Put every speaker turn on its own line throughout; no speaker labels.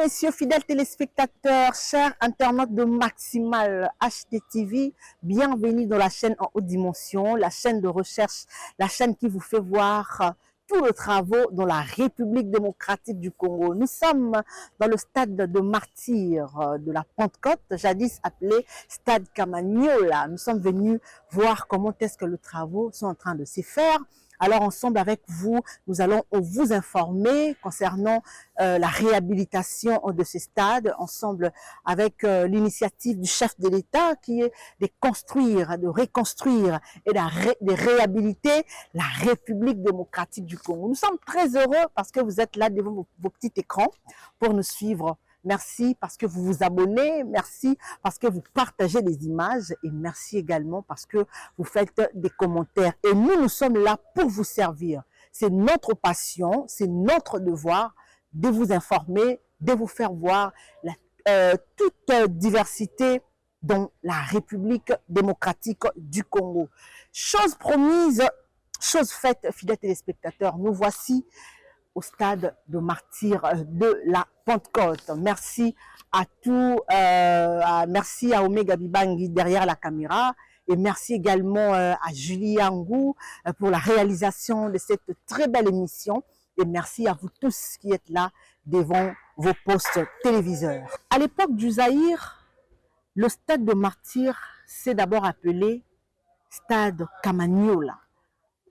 messieurs, fidèles téléspectateurs, chers internautes de Maximal HDTV, bienvenue dans la chaîne en haute dimension, la chaîne de recherche, la chaîne qui vous fait voir tous les travaux dans la République démocratique du Congo. Nous sommes dans le stade de martyrs de la Pentecôte, jadis appelé stade Kamanyola. Nous sommes venus voir comment est-ce que les travaux sont en train de se faire. Alors ensemble avec vous, nous allons vous informer concernant la réhabilitation de ces stades, ensemble avec l'initiative du chef de l'État qui est de construire, de reconstruire et de réhabiliter la République démocratique du Congo. Nous sommes très heureux parce que vous êtes là devant vos petits écrans pour nous suivre. Merci parce que vous vous abonnez, merci parce que vous partagez les images et merci également parce que vous faites des commentaires. Et nous sommes là pour vous servir. C'est notre passion, c'est notre devoir de vous informer, de vous faire voir toute diversité dans la République démocratique du Congo. Chose promise, chose faite, fidèles téléspectateurs, nous voici au stade de martyrs de la Pentecôte. Merci à merci à Omega Bibangi derrière la caméra et merci également à Julie Angou pour la réalisation de cette très belle émission et merci à vous tous qui êtes là devant vos postes téléviseurs. À l'époque du Zaïre, le stade de martyrs s'est d'abord appelé stade Kamanyola,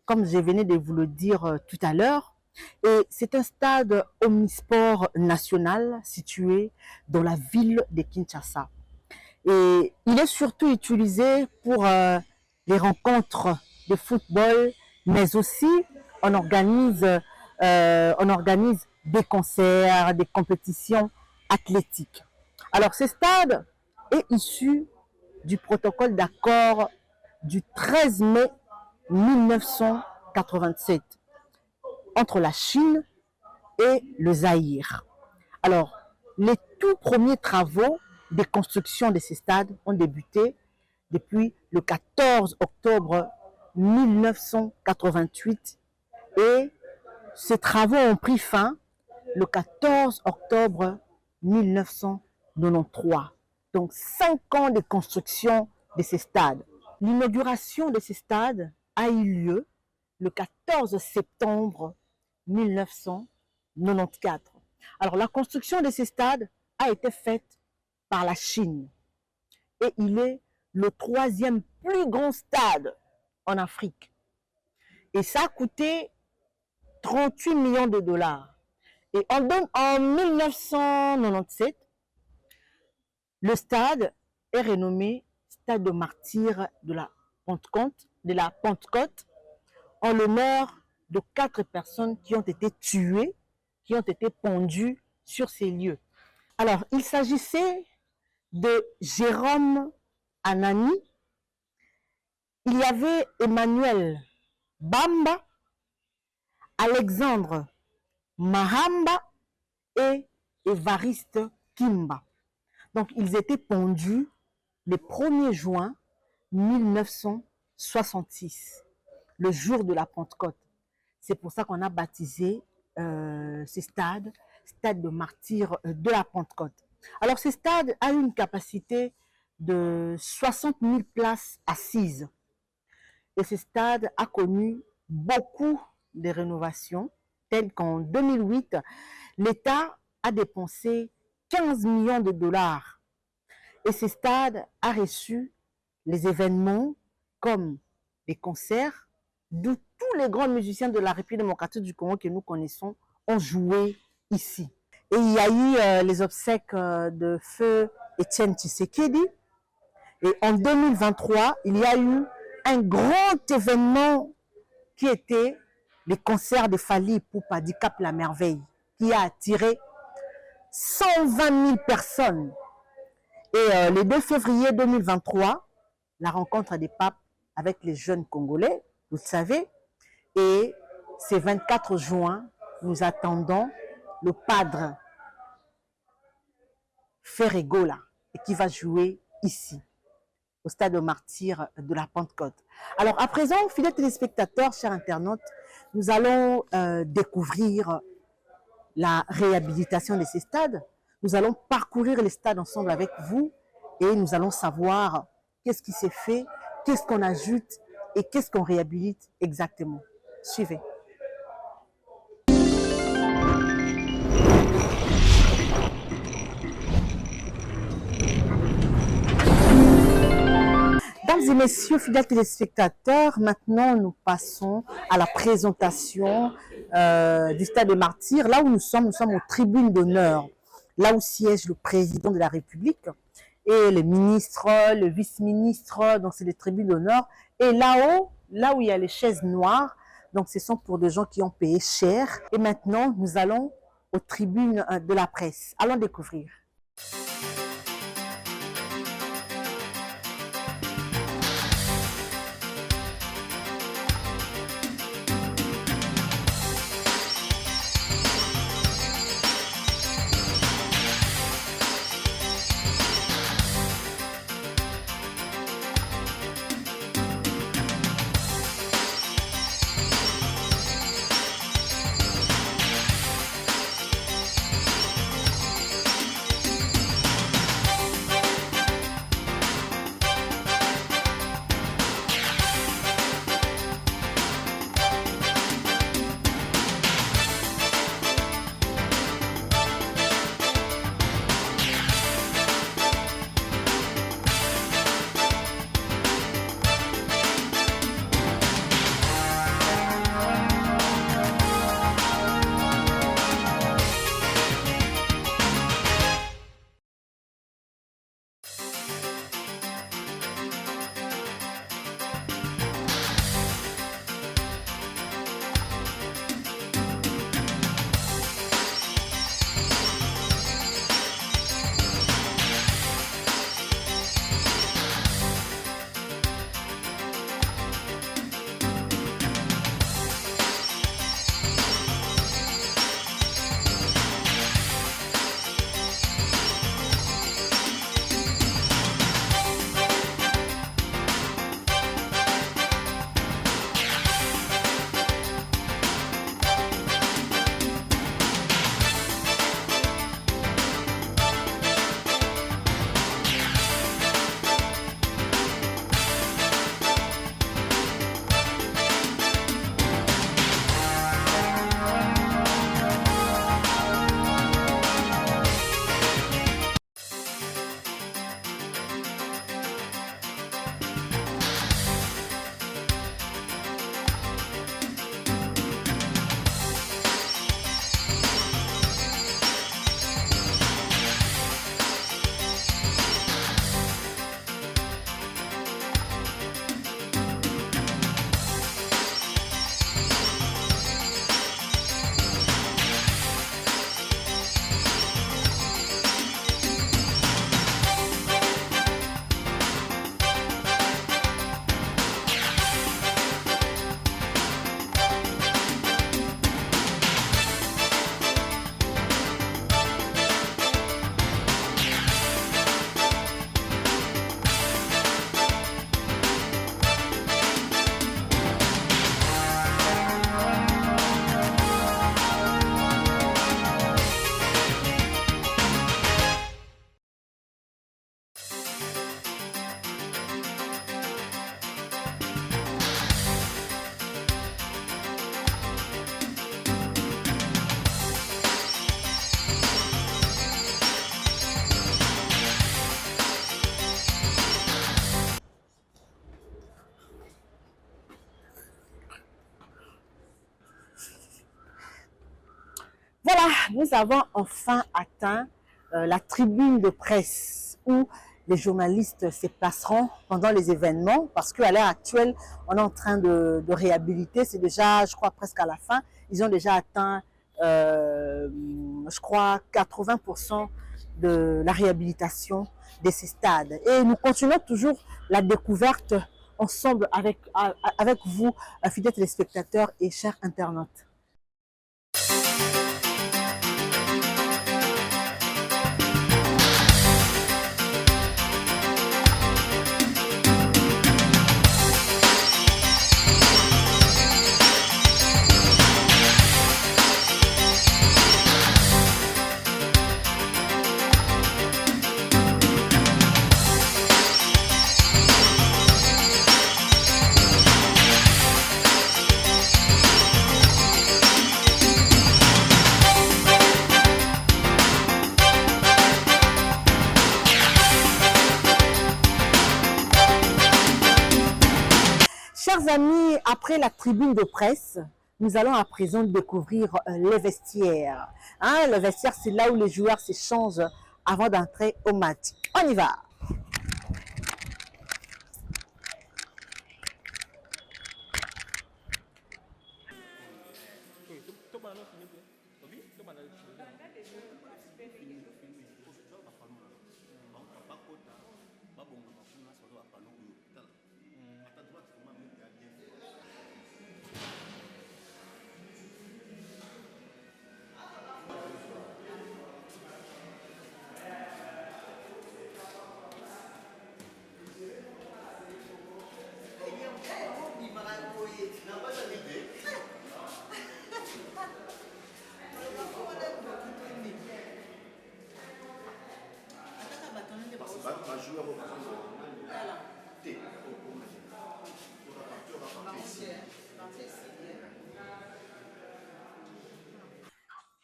comme je venais de vous le dire tout à l'heure. Et c'est un stade omnisport national situé dans la ville de Kinshasa. Et il est surtout utilisé pour les rencontres de football, mais aussi on organise des concerts, des compétitions athlétiques. Alors ce stade est issu du protocole d'accord du 13 mai 1987. Entre la Chine et le Zaïre. Alors, les tout premiers travaux de construction de ces stades ont débuté depuis le 14 octobre 1988 et ces travaux ont pris fin le 14 octobre 1993. Donc, 5 ans de construction de ces stades. L'inauguration de ces stades a eu lieu le 14 septembre 1994. Alors, la construction de ces stades a été faite par la Chine et il est le 3e plus grand stade en Afrique. Et ça a coûté 38 millions de dollars. Et en 1997, le stade est renommé Stade de martyrs de la Pentecôte en l'honneur de 4 personnes qui ont été tuées, qui ont été pendues sur ces lieux. Alors, il s'agissait de Jérôme Anani, il y avait Emmanuel Bamba, Alexandre Mahamba et Évariste Kimba. Donc, ils étaient pendus le 1er juin 1966. Le jour de la Pentecôte. C'est pour ça qu'on a baptisé ces stades, stade de martyrs de la Pentecôte. Alors, ce stade a une capacité de 60 000 places assises. Et ce stade a connu beaucoup de rénovations, telles qu'en 2008, l'État a dépensé 15 millions de dollars. Et ce stade a reçu les événements comme des concerts, d'où tous les grands musiciens de la République démocratique du Congo que nous connaissons ont joué ici. Et il y a eu les obsèques de feu Étienne Tshisekedi. Et en 2023, il y a eu un grand événement qui était les concerts de Fally Ipupa du Cap La Merveille, qui a attiré 120 000 personnes. Et le 2 février 2023, la rencontre des papes avec les jeunes Congolais, vous le savez, et c'est 24 juin, nous attendons le padre Ferregola qui va jouer ici, au stade de martyrs de la Pentecôte. Alors à présent, fidèles téléspectateurs, chers internautes, nous allons découvrir la réhabilitation de ces stades. Nous allons parcourir les stades ensemble avec vous et nous allons savoir qu'est-ce qui s'est fait, qu'est-ce qu'on ajoute et qu'est-ce qu'on réhabilite exactement. Suivez. Mesdames et messieurs, fidèles téléspectateurs, maintenant nous passons à la présentation du Stade des Martyrs. Là où nous sommes aux tribunes d'honneur, là où siège le président de la République et les ministres, le vice-ministre, donc c'est les tribunes d'honneur. Et là-haut, là où il y a les chaises noires, donc ce sont pour des gens qui ont payé cher. Et maintenant, nous allons aux tribunes de la presse. Allons découvrir. Voilà, nous avons enfin atteint la tribune de presse où les journalistes se placeront pendant les événements parce qu'à l'heure actuelle, on est en train de réhabiliter. C'est déjà, je crois, presque à la fin. Ils ont déjà atteint, je crois, 80% de la réhabilitation de ces stades. Et nous continuons toujours la découverte ensemble avec vous, fidèles téléspectateurs et chers internautes. après la tribune de presse, nous allons à présent découvrir les vestiaires. Hein, le vestiaire, c'est là où les joueurs s'échangent avant d'entrer au match. On y va.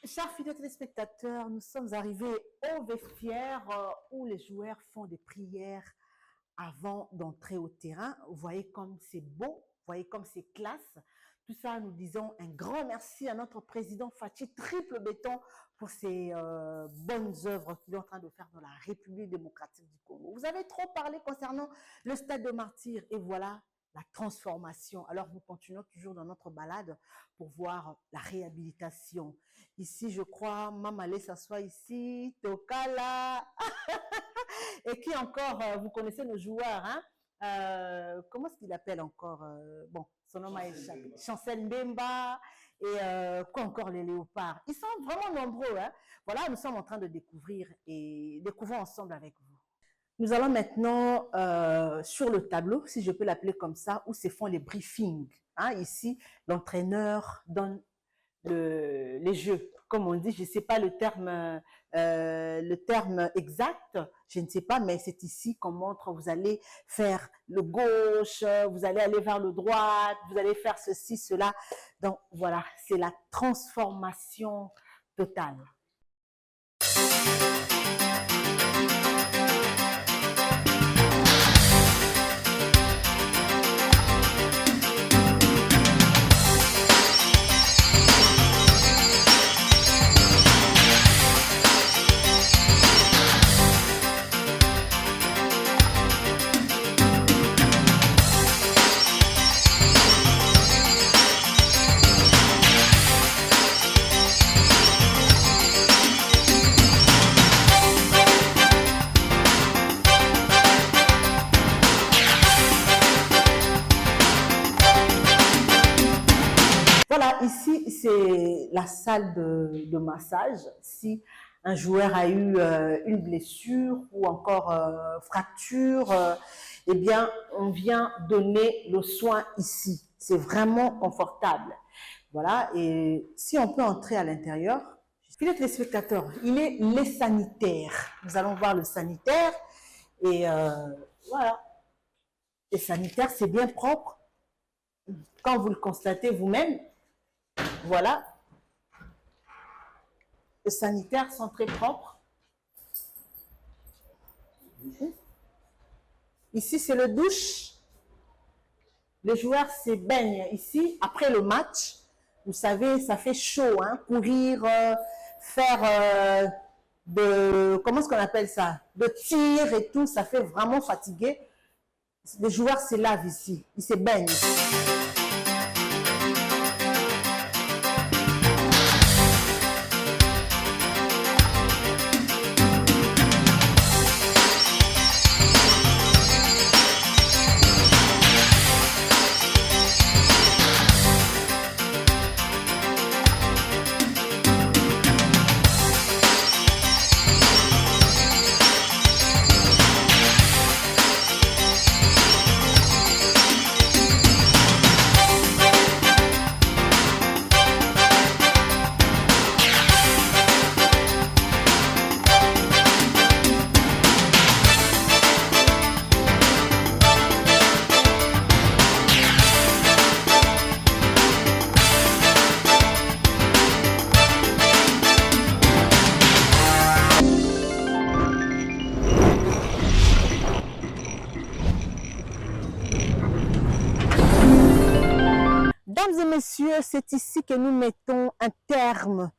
Chers fidèles téléspectateurs, nous sommes arrivés au vestiaire où les joueurs font des prières avant d'entrer au terrain. Vous voyez comme c'est beau, vous voyez comme c'est classe. Tout ça, nous disons un grand merci à notre président Fachi Triple Béton pour ces bonnes œuvres qu'il est en train de faire dans la République démocratique du Congo. Vous avez trop parlé concernant le stade de Martyrs et voilà la transformation. Alors, nous continuons toujours dans notre balade pour voir la réhabilitation. Ici, je crois, Mamalé s'assoit ici, Tokala. Et qui encore, vous connaissez nos joueurs, hein? Comment est-ce qu'il appelle encore? Bon, son nom a échappé. Chancel Mbemba et quoi encore, les léopards. Ils sont vraiment nombreux, hein? Voilà, nous sommes en train de découvrir et découvrons ensemble avec vous. Nous allons maintenant sur le tableau, si je peux l'appeler comme ça, où se font les briefings. Hein, ici, l'entraîneur donne les jeux. Comme on dit, je ne sais pas le terme exact, je ne sais pas, mais c'est ici qu'on montre, vous allez faire le gauche, vous allez aller vers le droite, vous allez faire ceci, cela. Donc voilà, c'est la transformation totale. Ici, c'est la salle de massage. Si un joueur a eu une blessure ou encore fracture, eh bien, on vient donner le soin ici. C'est vraiment confortable. Voilà, et si on peut entrer à l'intérieur, fidèles téléspectateurs, il est les sanitaires. Nous allons voir le sanitaire et voilà. Les sanitaires, c'est bien propre. Quand vous le constatez vous-même, voilà, les sanitaires sont très propres. Ici, c'est le douche. Les joueurs se baignent ici. Après le match, vous savez, ça fait chaud, hein, courir, faire comment est-ce qu'on appelle ça? De tir et tout, ça fait vraiment fatiguer. Les joueurs se lavent ici, ils se baignent ici. messieurs, c'est ici que nous mettons un terme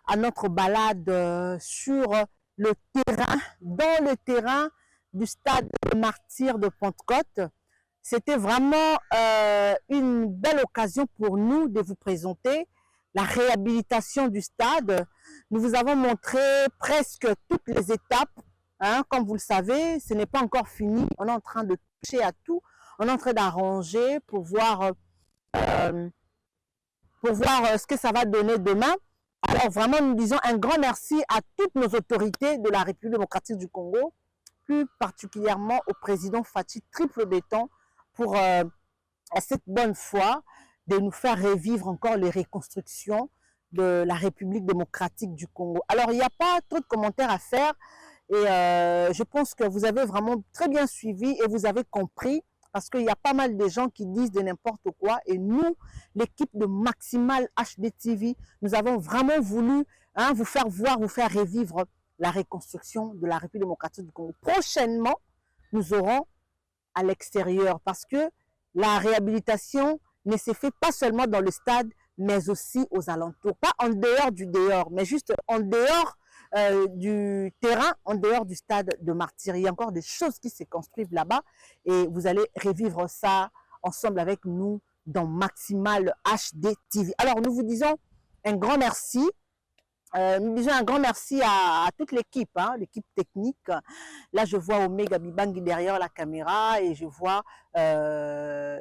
à notre balade sur le terrain, dans le terrain du stade Martyrs de Pentecôte. C'était vraiment une belle occasion pour nous de vous présenter la réhabilitation du stade. Nous vous avons montré presque toutes les étapes. Hein, comme vous le savez, ce n'est pas encore fini. On est en train de toucher à tout. On est en train d'arranger pour voir ce que ça va donner demain. Alors vraiment, nous disons un grand merci à toutes nos autorités de la République démocratique du Congo, plus particulièrement au président Fatou Triple Béton pour cette bonne foi de nous faire revivre encore les reconstructions de la République démocratique du Congo. Alors, il n'y a pas trop de commentaires à faire et je pense que vous avez vraiment très bien suivi et vous avez compris parce qu'il y a pas mal de gens qui disent de n'importe quoi et nous, l'équipe de Maximal HD TV, nous avons vraiment voulu vous faire voir, vous faire revivre la reconstruction de la République démocratique du Congo. Prochainement, nous aurons à l'extérieur parce que la réhabilitation ne se fait pas seulement dans le stade, mais aussi aux alentours. Pas en dehors du dehors, mais juste en dehors du terrain, en dehors du stade de Martyrs. Il y a encore des choses qui se construisent là-bas et vous allez revivre ça ensemble avec nous dans Maximal HD TV. Alors, nous vous disons un grand merci. Nous disons un grand merci à toute l'équipe, hein, l'équipe technique. Là, je vois Omega Bibangi derrière la caméra et je vois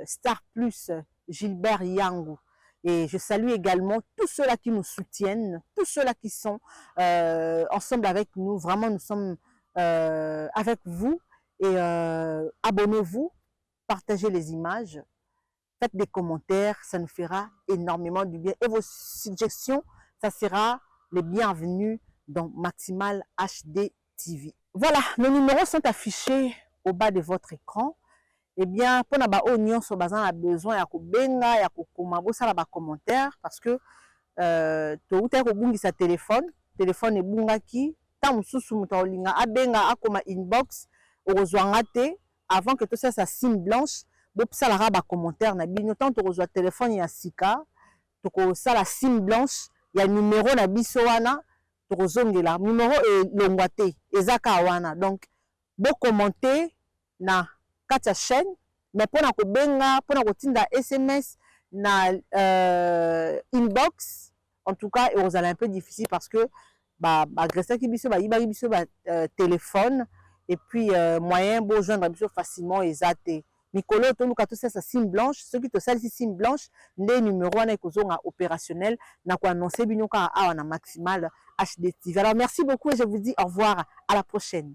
Star Plus Gilbert Yangou. Et je salue également tous ceux-là qui nous soutiennent, tous ceux-là qui sont ensemble avec nous. Vraiment, nous sommes avec vous. Et abonnez-vous, partagez les images, faites des commentaires, ça nous fera énormément du bien. Et vos suggestions, ça sera les bienvenus dans Maximal HD TV. Voilà, nos numéros sont affichés au bas de votre écran. Eh bien, pour na ba oignon so bazan a besoin ya ko benga ya ko koma bo sala ba commentaire parce que to uta ko bungi sa téléphone e bungaki ta mususu muta olinga abenga akoma inbox ozwanga te avant que tout ça sa sim blanche bo sala ba commentaire na bino tant to ozwa téléphone ya sika to ko sala sim blanche ya numéro na biso wana to kozongela numéro e longwa te ezaka wana donc bo commenter na kati chaîne mais pona ko benga pona ko tinda SMS na inbox en tout cas et aux allez un peu difficile parce que agresseur qui biso yibaki biso téléphone et puis moyen beau joindre biso facilement ezate mikolo to luka to ça sim blanche ceux qui te salent sim blanche les numéros wana ekozonga opérationnel na ko annoncer binoka awa na Maximal HD TV. Alors merci beaucoup et je vous dis au revoir à la prochaine.